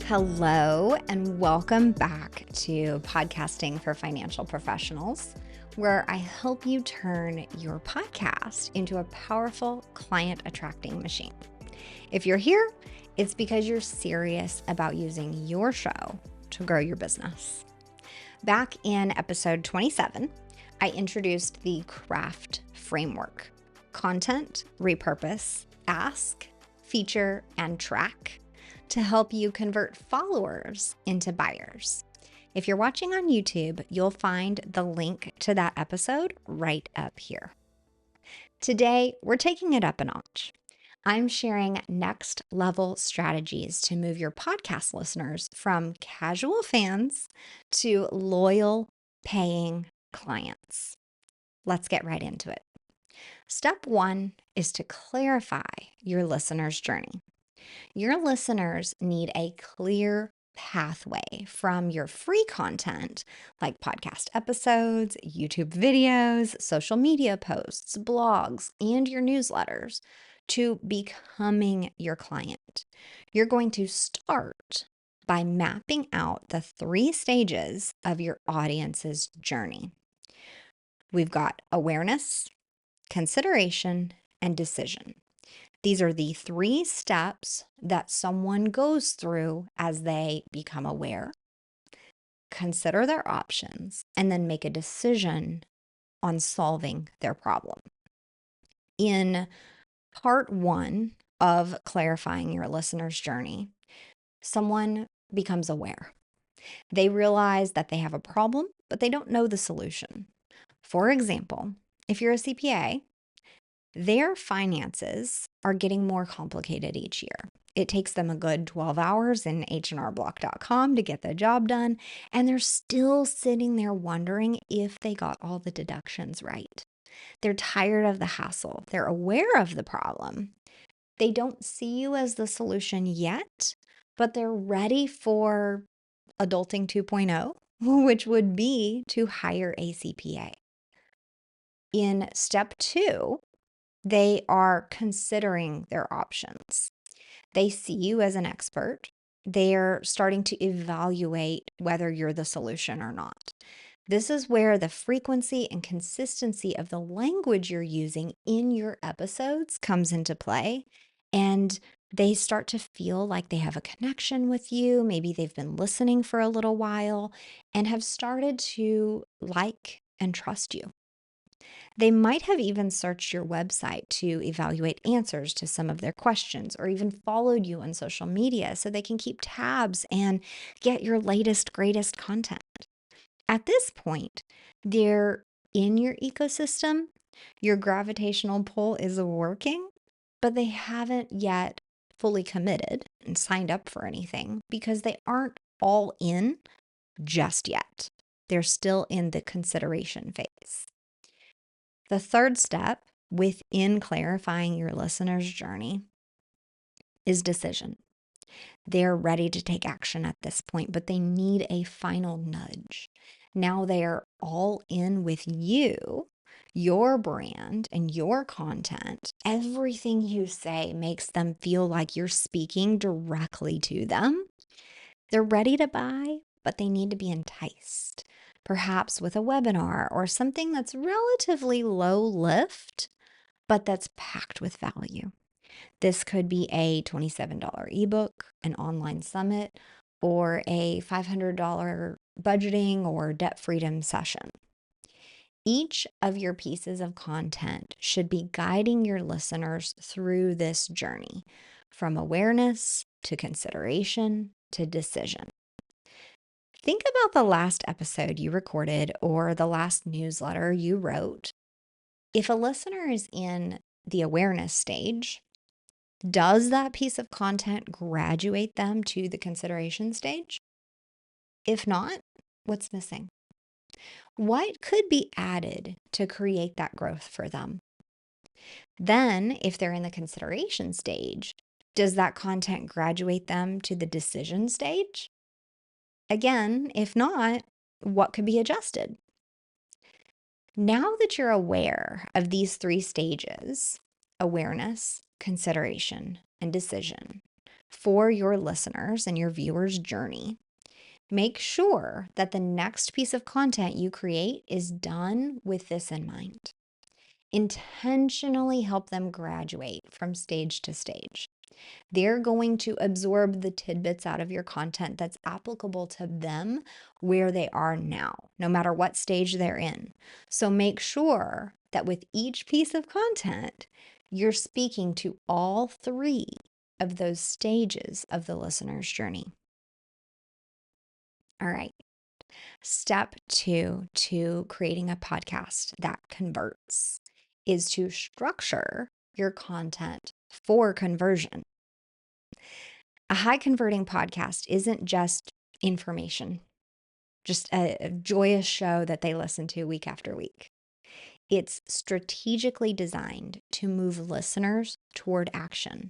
Hello, and welcome back to Podcasting for Financial Professionals, where I help you turn your podcast into a powerful client attracting machine. If you're here, it's because you're serious about using your show to grow your business. Back in episode 27, I introduced the CRAFT framework: content, repurpose, ask, feature, and track, to help you convert followers into buyers. If you're watching on YouTube, you'll find the link to that episode right up here. Today, we're taking it up a notch. I'm sharing next level strategies to move your podcast listeners from casual fans to loyal paying clients. Let's get right into it. Step 1 is to clarify your listener's journey. Your listeners need a clear pathway from your free content, like podcast episodes, YouTube videos, social media posts, blogs, and your newsletters, to becoming your client. You're going to start by mapping out the 3 stages of your audience's journey. We've got awareness, consideration, and decision. These are the 3 steps that someone goes through as they become aware, consider their options, and then make a decision on solving their problem. In part 1 of clarifying your listener's journey, someone becomes aware. They realize that they have a problem, but they don't know the solution. For example, if you're a CPA, their finances are getting more complicated each year. It takes them a good 12 hours in hnrblock.com to get the job done, and they're still sitting there wondering if they got all the deductions right. They're tired of the hassle. They're aware of the problem. They don't see you as the solution yet, but they're ready for adulting 2.0, which would be to hire a CPA. In step 2, they are considering their options. They see you as an expert. They're starting to evaluate whether you're the solution or not. This is where the frequency and consistency of the language you're using in your episodes comes into play, and they start to feel like they have a connection with you. Maybe they've been listening for a little while and have started to like and trust you. They might have even searched your website to evaluate answers to some of their questions, or even followed you on social media so they can keep tabs and get your latest, greatest content. At this point, they're in your ecosystem, your gravitational pull is working, but they haven't yet fully committed and signed up for anything because they aren't all in just yet. They're still in the consideration phase. The third step within clarifying your listener's journey is decision. They're ready to take action at this point, but they need a final nudge. Now they're all in with you, your brand, and your content. Everything you say makes them feel like you're speaking directly to them. They're ready to buy, but they need to be enticed, perhaps with a webinar or something that's relatively low lift, but that's packed with value. This could be a $27 ebook, an online summit, or a $500 budgeting or debt freedom session. Each of your pieces of content should be guiding your listeners through this journey, from awareness to consideration to decision. Think about the last episode you recorded or the last newsletter you wrote. If a listener is in the awareness stage, does that piece of content graduate them to the consideration stage? If not, what's missing? What could be added to create that growth for them? Then, if they're in the consideration stage, does that content graduate them to the decision stage? Again, if not, what could be adjusted? Now that you're aware of these 3 stages, awareness, consideration, and decision, for your listeners and your viewers' journey, make sure that the next piece of content you create is done with this in mind. Intentionally help them graduate from stage to stage. They're going to absorb the tidbits out of your content that's applicable to them where they are now, no matter what stage they're in. So make sure that with each piece of content, you're speaking to all three of those stages of the listener's journey. All right. Step 2 to creating a podcast that converts is to structure your content for conversion. A high converting podcast isn't just information, just a joyous show that they listen to week after week. It's strategically designed to move listeners toward action.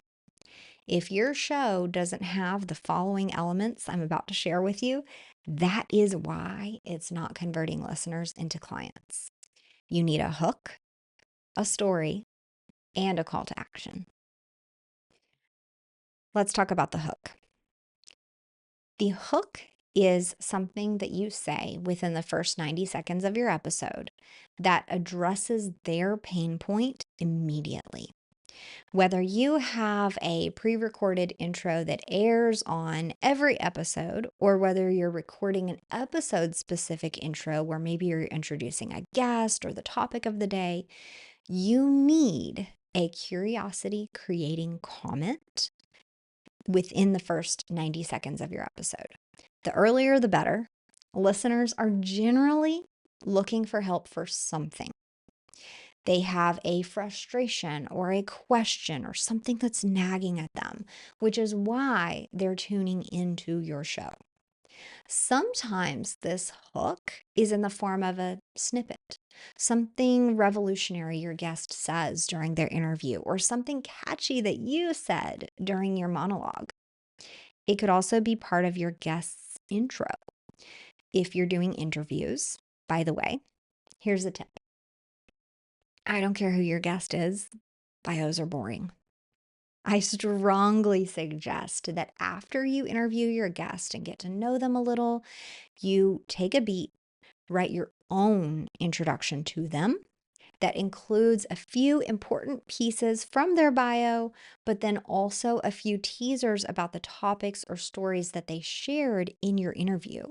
If your show doesn't have the following elements I'm about to share with you, that is why it's not converting listeners into clients. You need a hook, a story, and a call to action. Let's talk about the hook. The hook is something that you say within the first 90 seconds of your episode that addresses their pain point immediately. Whether you have a pre-recorded intro that airs on every episode, or whether you're recording an episode-specific intro where maybe you're introducing a guest or the topic of the day, you need a curiosity-creating comment within the first 90 seconds of your episode. The earlier, the better. Listeners are generally looking for help for something. They have a frustration or a question or something that's nagging at them, which is why they're tuning into your show. Sometimes this hook is in the form of a snippet, something revolutionary your guest says during their interview, or something catchy that you said during your monologue. It could also be part of your guest's intro. If you're doing interviews, by the way, here's a tip. I don't care who your guest is, bios are boring. I strongly suggest that after you interview your guest and get to know them a little, you take a beat, write your own introduction to them that includes a few important pieces from their bio, but then also a few teasers about the topics or stories that they shared in your interview.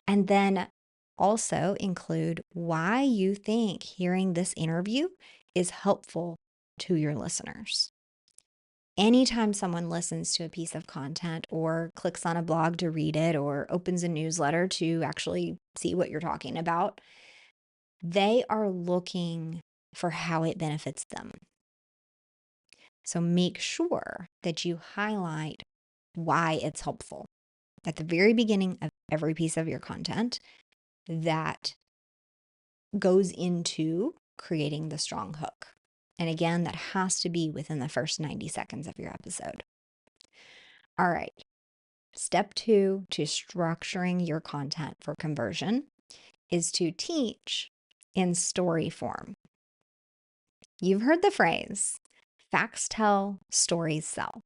And then also include why you think hearing this interview is helpful to your listeners. Anytime someone listens to a piece of content or clicks on a blog to read it or opens a newsletter to actually see what you're talking about, they are looking for how it benefits them. So make sure that you highlight why it's helpful at the very beginning of every piece of your content that goes into creating the strong hook. And again, that has to be within the first 90 seconds of your episode. All right. Step 2 to structuring your content for conversion is to teach in story form. You've heard the phrase, facts tell, stories sell.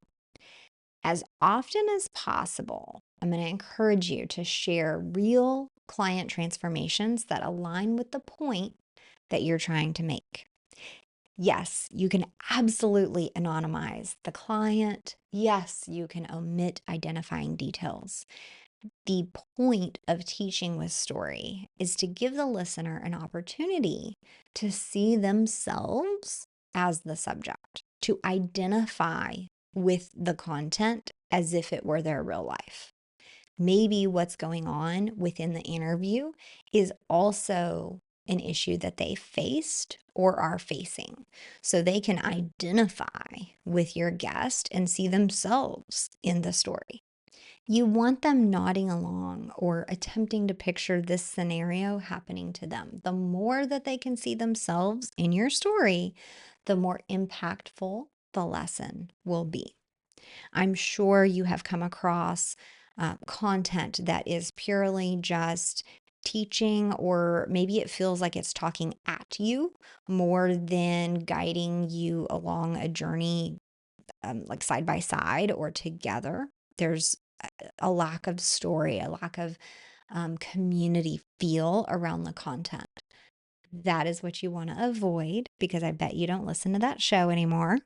As often as possible, I'm going to encourage you to share real client transformations that align with the point that you're trying to make. Yes, you can absolutely anonymize the client. Yes, you can omit identifying details. The point of teaching with story is to give the listener an opportunity to see themselves as the subject, to identify with the content as if it were their real life. Maybe what's going on within the interview is also an issue that they faced or are facing. So they can identify with your guest and see themselves in the story. You want them nodding along or attempting to picture this scenario happening to them. The more that they can see themselves in your story, the more impactful the lesson will be. I'm sure you have come across content that is purely just teaching, or maybe it feels like it's talking at you more than guiding you along a journey like side by side or together, there's a lack of story, a lack of community feel around the content. That is what you want to avoid, because I bet you don't listen to that show anymore.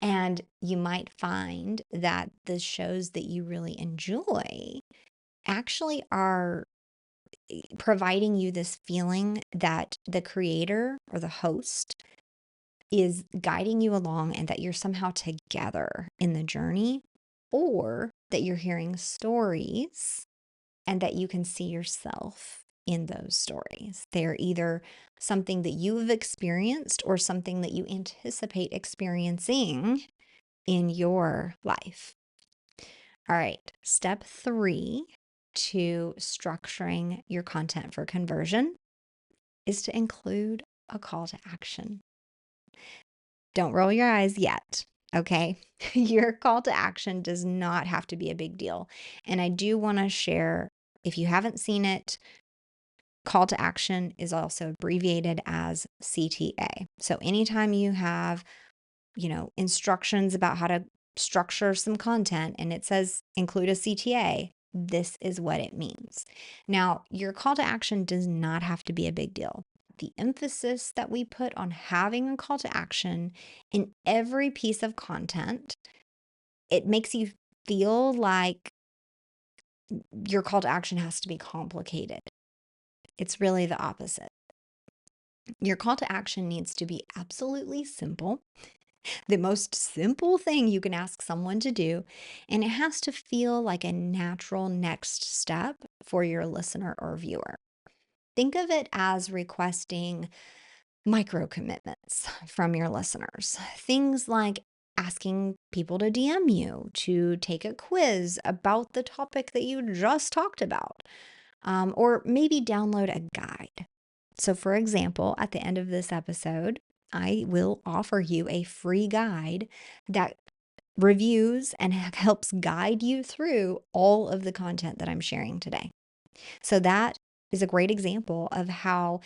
And you might find that the shows that you really enjoy actually are providing you this feeling that the creator or the host is guiding you along and that you're somehow together in the journey, or that you're hearing stories and that you can see yourself in those stories. They're either something that you have experienced or something that you anticipate experiencing in your life. All right, step 3 to structuring your content for conversion is to include a call to action. Don't roll your eyes yet, okay? Your call to action does not have to be a big deal. And I do want to share, if you haven't seen it, call to action is also abbreviated as CTA. So anytime you have, instructions about how to structure some content and it says include a CTA, this is what it means. Now, your call to action does not have to be a big deal. The emphasis that we put on having a call to action in every piece of content, it makes you feel like your call to action has to be complicated. It's really the opposite. Your call to action needs to be absolutely simple, the most simple thing you can ask someone to do, and it has to feel like a natural next step for your listener or viewer. Think of it as requesting micro commitments from your listeners. Things like asking people to DM you to take a quiz about the topic that you just talked about, or maybe download a guide. So, for example, at the end of this episode, I will offer you a free guide that reviews and helps guide you through all of the content that I'm sharing today. So, that is a great example of how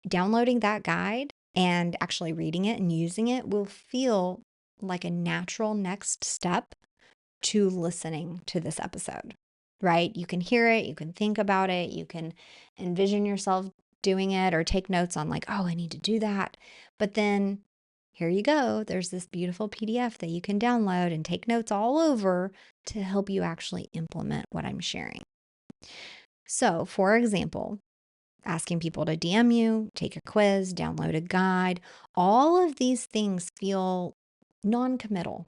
downloading that guide and actually reading it and using it will feel like a natural next step to listening to this episode, right? You can hear it, you can think about it, you can envision yourself doing it or take notes on, like, oh, I need to do that. But then here you go. There's this beautiful PDF that you can download and take notes all over to help you actually implement what I'm sharing. So, for example, asking people to DM you, take a quiz, download a guide, all of these things feel non-committal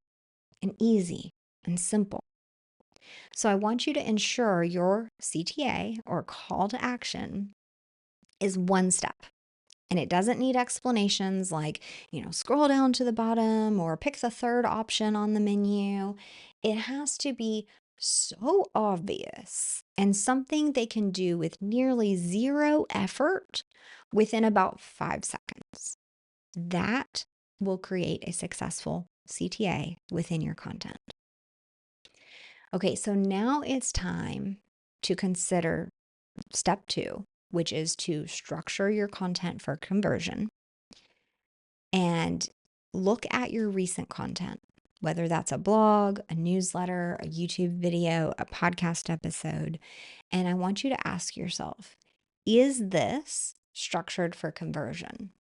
and easy and simple. So I want you to ensure your CTA or call to action is one step. And it doesn't need explanations like, scroll down to the bottom or pick the third option on the menu. It has to be so obvious and something they can do with nearly zero effort within about 5 seconds. That will create a successful CTA within your content. Okay, so now it's time to consider step 2, which is to structure your content for conversion and look at your recent content, whether that's a blog, a newsletter, a YouTube video, a podcast episode. And I want you to ask yourself, is this structured for conversion?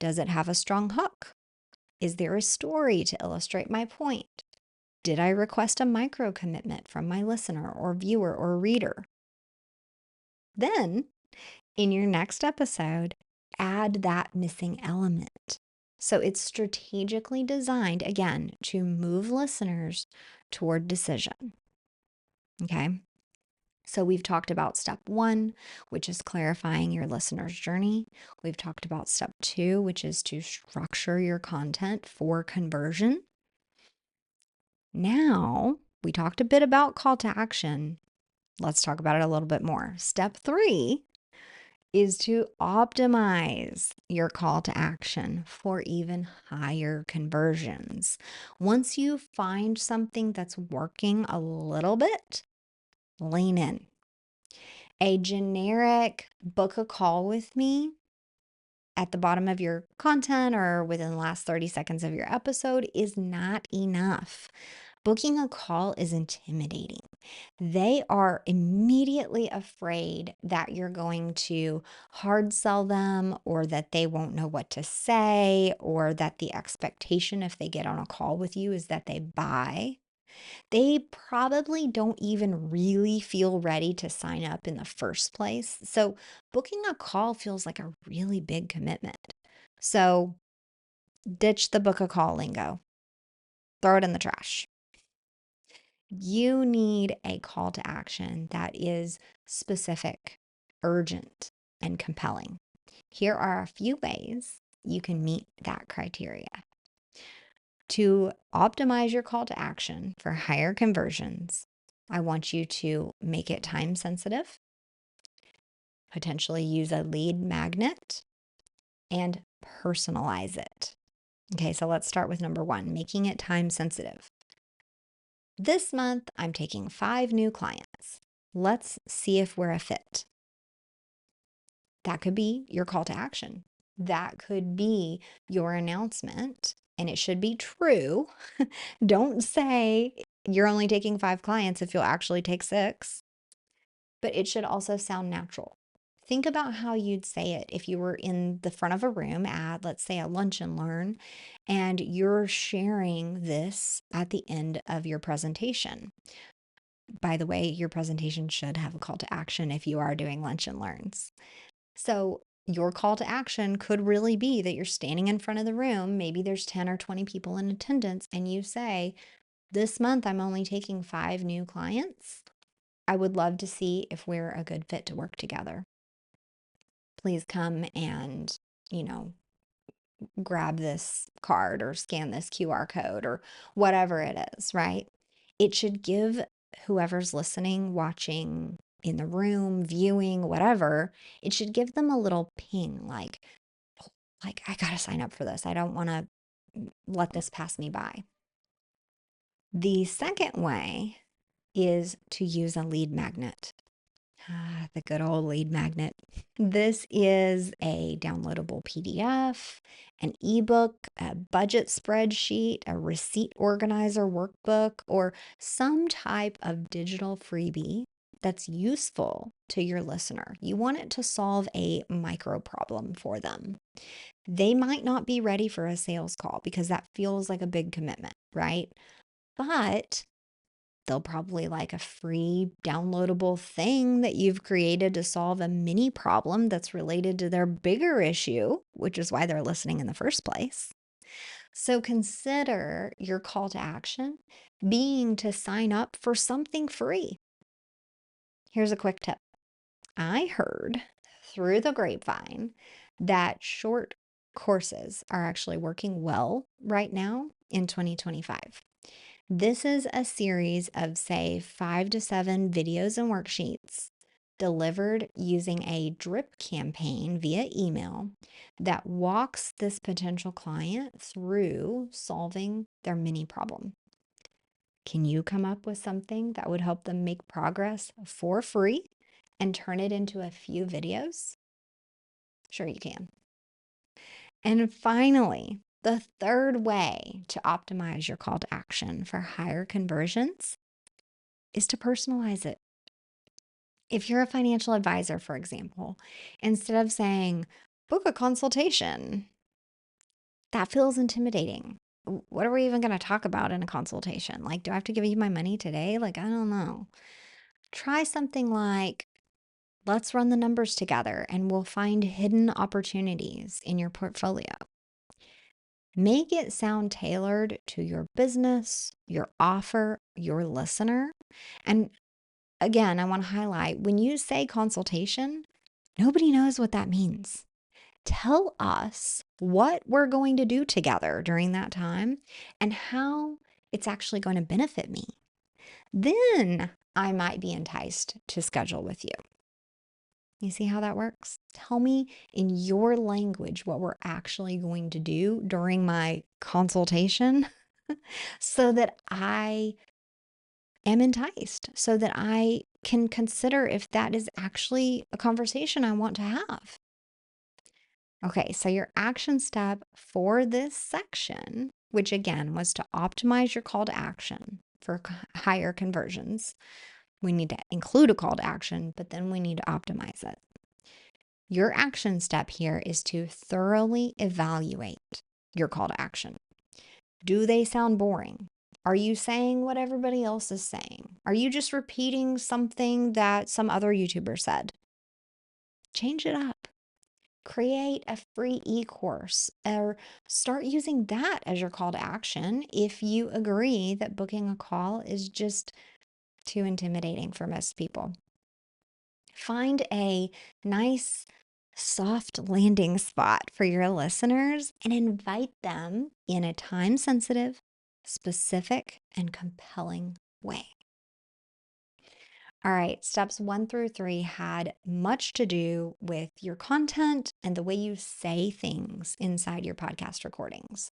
Does it have a strong hook? Is there a story to illustrate my point? Did I request a micro commitment from my listener or viewer or reader? Then, in your next episode, add that missing element. So it's strategically designed, again, to move listeners toward decision. Okay. So we've talked about step 1, which is clarifying your listener's journey. We've talked about step 2, which is to structure your content for conversion. Now, we talked a bit about call to action. Let's talk about it a little bit more. Step 3 is to optimize your call to action for even higher conversions. Once you find something that's working a little bit, lean in. A generic book a call with me at the bottom of your content or within the last 30 seconds of your episode is not enough. Booking a call is intimidating. They are immediately afraid that you're going to hard sell them or that they won't know what to say or that the expectation if they get on a call with you is that they buy. They probably don't even really feel ready to sign up in the first place. So, booking a call feels like a really big commitment. So, ditch the book a call lingo, throw it in the trash. You need a call to action that is specific, urgent, and compelling. Here are a few ways you can meet that criteria. To optimize your call to action for higher conversions, I want you to make it time sensitive, potentially use a lead magnet, and personalize it. Okay, so let's start with number one, making it time sensitive. This month, I'm taking 5 new clients. Let's see if we're a fit. That could be your call to action. That could be your announcement, and it should be true. Don't say you're only taking 5 clients if you'll actually take 6, but it should also sound natural. Think about how you'd say it if you were in the front of a room at, let's say, a lunch and learn, and you're sharing this at the end of your presentation. By the way, your presentation should have a call to action if you are doing lunch and learns. So, your call to action could really be that you're standing in front of the room. Maybe there's 10 or 20 people in attendance, and you say, this month I'm only taking 5 new clients. I would love to see if we're a good fit to work together. Please come and, you know, grab this card or scan this QR code or whatever it is, right? It should give whoever's listening, watching in the room, viewing, whatever, it should give them a little ping like, "Oh, like I got to sign up for this. I don't want to let this pass me by." The second way is to use a lead magnet. The good old lead magnet. This is a downloadable PDF, an ebook, a budget spreadsheet, a receipt organizer workbook, or some type of digital freebie that's useful to your listener. You want it to solve a micro problem for them. They might not be ready for a sales call because that feels like a big commitment, right? But they'll probably like a free downloadable thing that you've created to solve a mini problem that's related to their bigger issue, which is why they're listening in the first place. So consider your call to action being to sign up for something free. Here's a quick tip. I heard through the grapevine that short courses are actually working well right now in 2025. This is a series of, say, 5 to 7 videos and worksheets delivered using a drip campaign via email that walks this potential client through solving their mini problem. Can you come up with something that would help them make progress for free and turn it into a few videos? Sure, you can. And finally, the third way to optimize your call to action for higher conversions is to personalize it. If you're a financial advisor, for example, instead of saying, book a consultation, that feels intimidating. What are we even going to talk about in a consultation? Like, do I have to give you my money today? Like, I don't know. Try something like, let's run the numbers together and we'll find hidden opportunities in your portfolio. Make it sound tailored to your business, your offer, your listener. And again, I want to highlight when you say consultation, nobody knows what that means. Tell us what we're going to do together during that time and how it's actually going to benefit me. Then I might be enticed to schedule with you. You see how that works? Tell me in your language what we're actually going to do during my consultation so that I am enticed, so that I can consider if that is actually a conversation I want to have. Okay, so your action step for this section, which again was to optimize your call to action for higher conversions. We need to include a call to action, but then we need to optimize it. Your action step here is to thoroughly evaluate your call to action. Do they sound boring? Are you saying what everybody else is saying? Are you just repeating something that some other YouTuber said? Change it up. Create a free e-course or start using that as your call to action if you agree that booking a call is just too intimidating for most people. Find a nice, soft landing spot for your listeners and invite them in a time sensitive, specific, and compelling way. All right, steps 1 through 3 had much to do with your content and the way you say things inside your podcast recordings.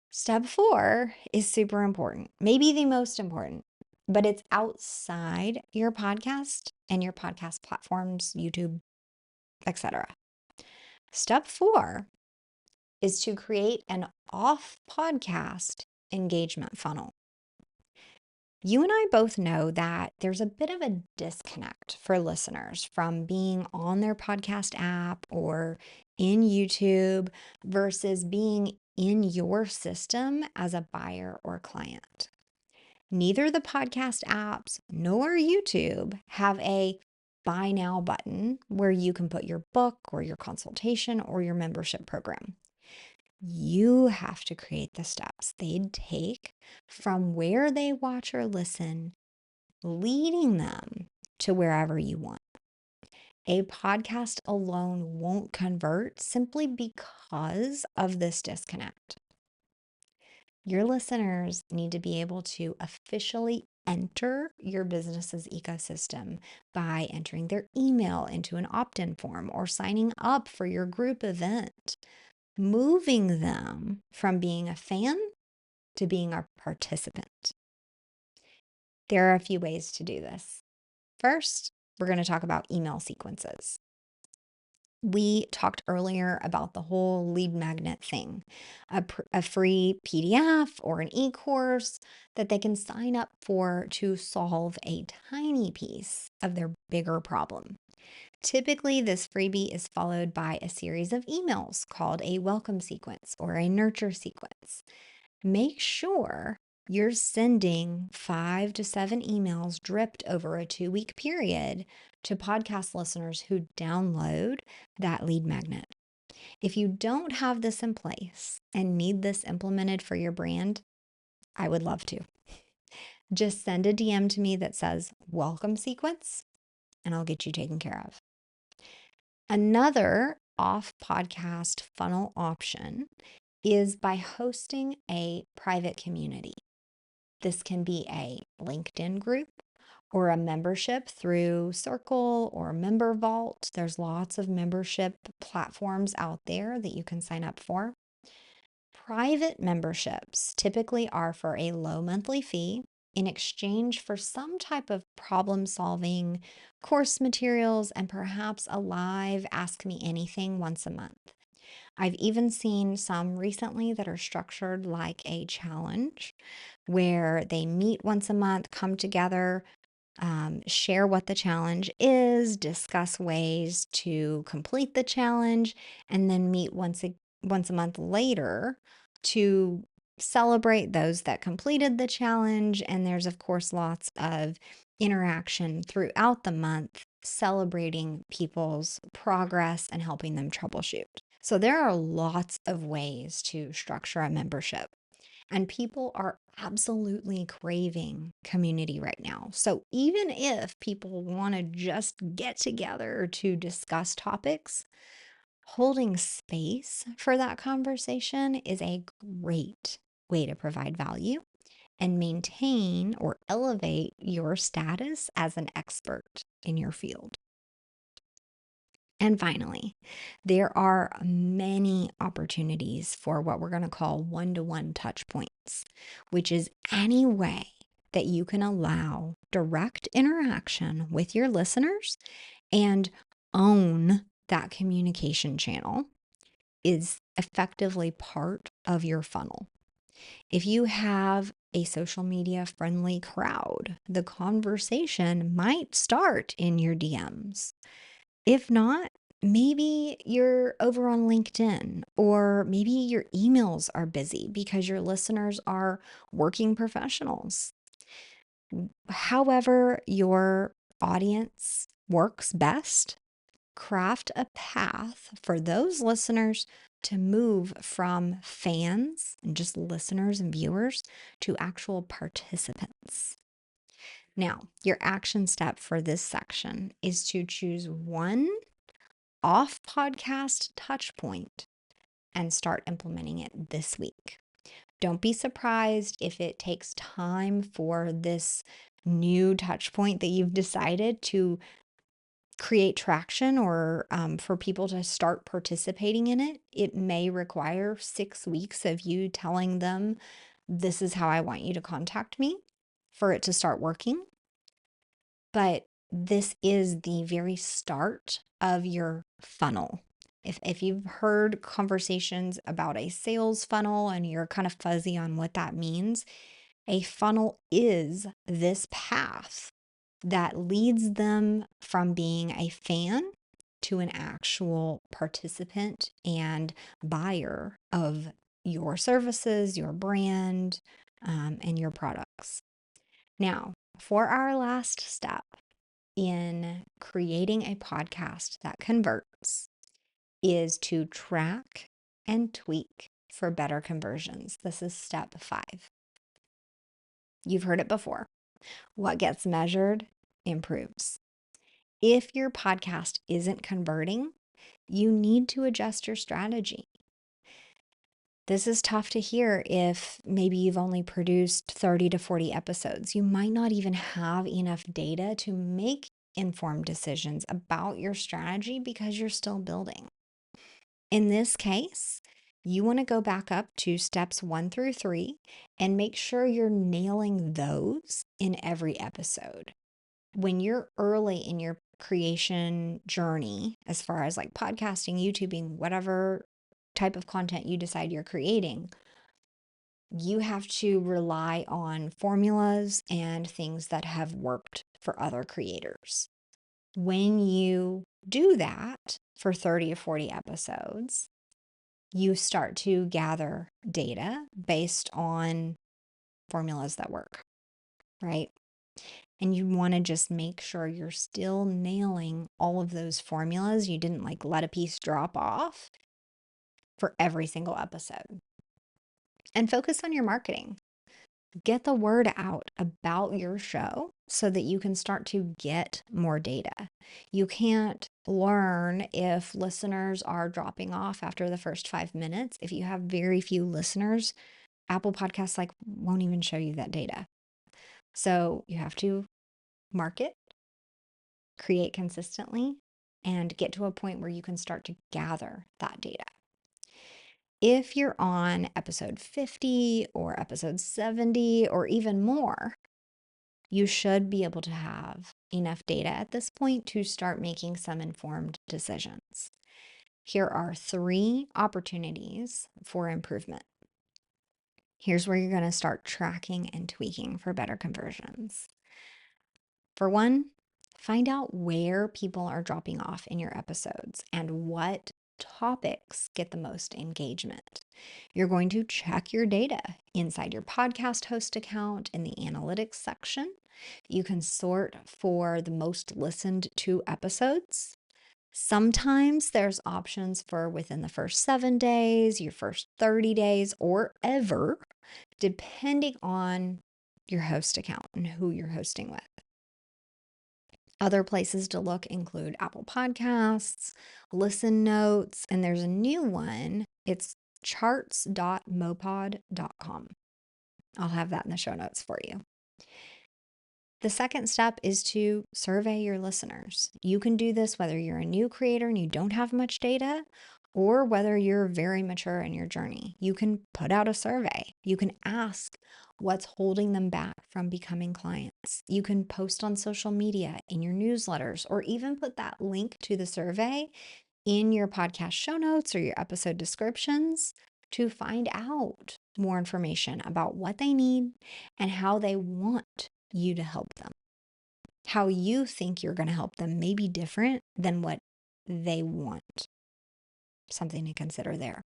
Step 4 is super important, maybe the most important, but it's outside your podcast and your podcast platforms, YouTube, etc. Step 4 is to create an off podcast engagement funnel. You and I both know that there's a bit of a disconnect for listeners from being on their podcast app or in YouTube versus being in your system as a buyer or client. Neither the podcast apps nor YouTube have a buy now button where you can put your book or your consultation or your membership program. You have to create the steps they'd take from where they watch or listen, leading them to wherever you want. A podcast alone won't convert simply because of this disconnect. Your listeners need to be able to officially enter your business's ecosystem by entering their email into an opt-in form or signing up for your group event, moving them from being a fan to being a participant. There are a few ways to do this. First, we're going to talk about email sequences. We talked earlier about the whole lead magnet thing, a free PDF or an e-course that they can sign up for to solve a tiny piece of their bigger problem. Typically, this freebie is followed by a series of emails called a welcome sequence or a nurture sequence. Make sure you're sending 5 to 7 emails dripped over a 2-week period to podcast listeners who download that lead magnet. If you don't have this in place and need this implemented for your brand, I would love to. Just send a DM to me that says welcome sequence and I'll get you taken care of. Another off podcast funnel option is by hosting a private community. This can be a LinkedIn group or a membership through Circle or Member Vault. There's lots of membership platforms out there that you can sign up for. Private memberships typically are for a low monthly fee in exchange for some type of problem solving course materials and perhaps a live Ask Me Anything once a month. I've even seen some recently that are structured like a challenge where they meet once a month, come together, share what the challenge is, discuss ways to complete the challenge, and then meet once a month later to celebrate those that completed the challenge. And there's, of course, lots of interaction throughout the month celebrating people's progress and helping them troubleshoot. So there are lots of ways to structure a membership. And people are absolutely craving community right now. So even if people want to just get together to discuss topics, holding space for that conversation is a great way to provide value and maintain or elevate your status as an expert in your field. And finally, there are many opportunities for what we're going to call one-to-one touch points, which is any way that you can allow direct interaction with your listeners and own that communication channel is effectively part of your funnel. If you have a social media friendly crowd, the conversation might start in your DMs. If not, maybe you're over on LinkedIn, or maybe your emails are busy because your listeners are working professionals. However, your audience works best, craft a path for those listeners to move from fans and just listeners and viewers to actual participants. Now, your action step for this section is to choose one off podcast touch point and start implementing it this week. Don't be surprised if it takes time for this new touch point that you've decided to create traction, or for people to start participating in it. It may require 6 weeks of you telling them, this is how I want you to contact me, for it to start working. But this is the very start of your funnel. If you've heard conversations about a sales funnel and you're kind of fuzzy on what that means, a funnel is this path that leads them from being a fan to an actual participant and buyer of your services, your brand, and your products. Now, for our last step in creating a podcast that converts, is to track and tweak for better conversions. This is step 5. You've heard it before. What gets measured improves. If your podcast isn't converting, you need to adjust your strategy. This is tough to hear if maybe you've only produced 30 to 40 episodes. You might not even have enough data to make informed decisions about your strategy because you're still building. In this case, you want to go back up to steps 1 through 3 and make sure you're nailing those in every episode. When you're early in your creation journey, as far as like podcasting, YouTubing, whatever type of content you decide you're creating, you have to rely on formulas and things that have worked for other creators. When you do that for 30 or 40 episodes, you start to gather data based on formulas that work, right? And you want to just make sure you're still nailing all of those formulas. You didn't like let a piece drop off for every single episode. And focus on your marketing. Get the word out about your show so that you can start to get more data. You can't learn if listeners are dropping off after the first 5 minutes. If you have very few listeners, Apple Podcasts won't even show you that data. So you have to market, create consistently, and get to a point where you can start to gather that data. If you're on episode 50 or episode 70 or even more, you should be able to have enough data at this point to start making some informed decisions. Here are 3 opportunities for improvement. Here's where you're going to start tracking and tweaking for better conversions. For one, find out where people are dropping off in your episodes and what topics get the most engagement. You're going to check your data inside your podcast host account in the analytics section. You can sort for the most listened to episodes. Sometimes there's options for within the first 7 days, your first 30 days, or ever, depending on your host account and who you're hosting with. Other places to look include Apple Podcasts, Listen Notes, and there's a new one. It's charts.mopod.com. I'll have that in the show notes for you. The second step is to survey your listeners. You can do this whether you're a new creator and you don't have much data, or whether you're very mature in your journey. You can put out a survey. You can ask what's holding them back from becoming clients. You can post on social media, in your newsletters, or even put that link to the survey in your podcast show notes or your episode descriptions to find out more information about what they need and how they want you to help them. How you think you're going to help them may be different than what they want. Something to consider there.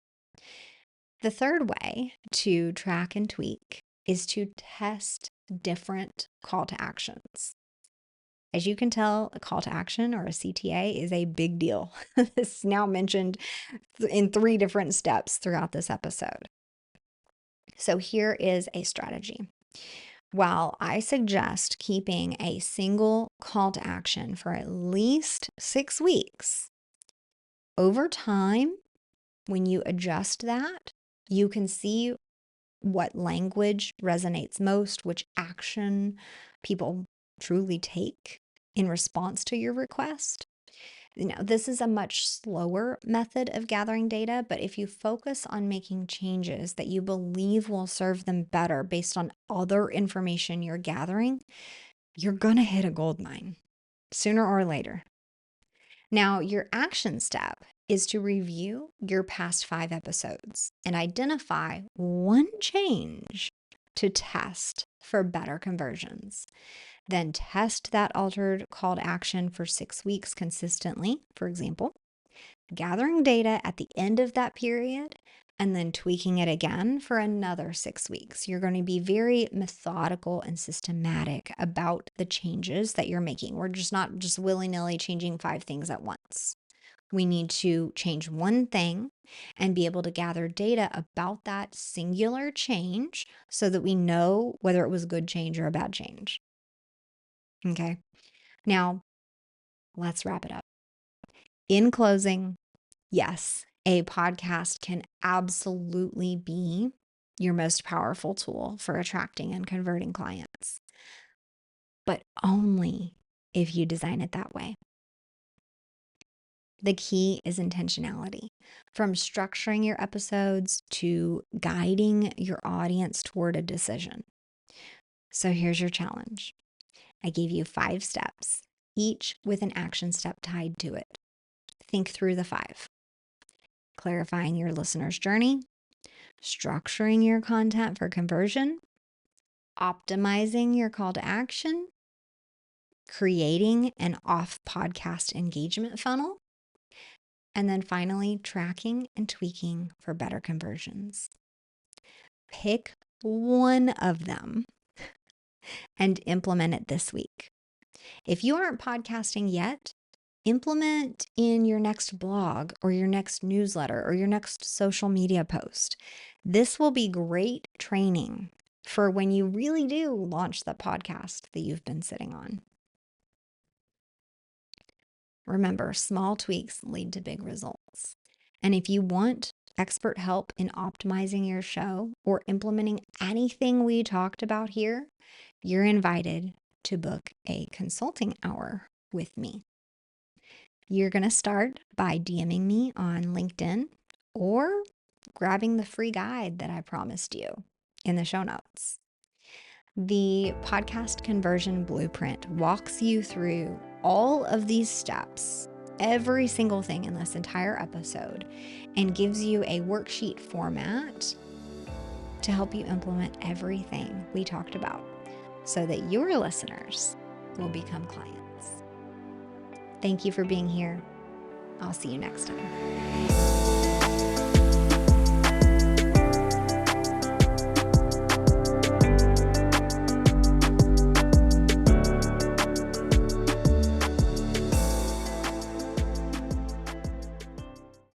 The third way to track and tweak is to test different call to actions. As you can tell, a call to action or a CTA is a big deal. This is now mentioned in 3 different steps throughout this episode. So here is a strategy. While I suggest keeping a single call to action for at least 6 weeks, over time, when you adjust that, you can see what language resonates most, which action people truly take in response to your request. This is a much slower method of gathering data, but if you focus on making changes that you believe will serve them better based on other information you're gathering, you're going to hit a gold mine sooner or later. Now, your action step is to review your past 5 episodes and identify one change to test for better conversions. Then test that altered call to action for 6 weeks consistently, for example, gathering data at the end of that period, and then tweaking it again for another 6 weeks. You're going to be very methodical and systematic about the changes that you're making. We're just not just willy-nilly changing 5 things at once. We need to change one thing and be able to gather data about that singular change so that we know whether it was a good change or a bad change. Okay. Now, let's wrap it up. In closing, yes, a podcast can absolutely be your most powerful tool for attracting and converting clients, but only if you design it that way. The key is intentionality, from structuring your episodes to guiding your audience toward a decision. So here's your challenge. I gave you 5 steps, each with an action step tied to it. Think through the 5. Clarifying your listener's journey, structuring your content for conversion, optimizing your call to action, creating an off-podcast engagement funnel, and then finally tracking and tweaking for better conversions. Pick one of them and implement it this week. If you aren't podcasting yet, implement in your next blog or your next newsletter or your next social media post. This will be great training for when you really do launch the podcast that you've been sitting on. Remember, small tweaks lead to big results. And if you want expert help in optimizing your show or implementing anything we talked about here, you're invited to book a consulting hour with me. You're going to start by DMing me on LinkedIn or grabbing the free guide that I promised you in the show notes. The podcast conversion blueprint walks you through all of these steps, every single thing in this entire episode, and gives you a worksheet format to help you implement everything we talked about so that your listeners will become clients. Thank you for being here. I'll see you next time.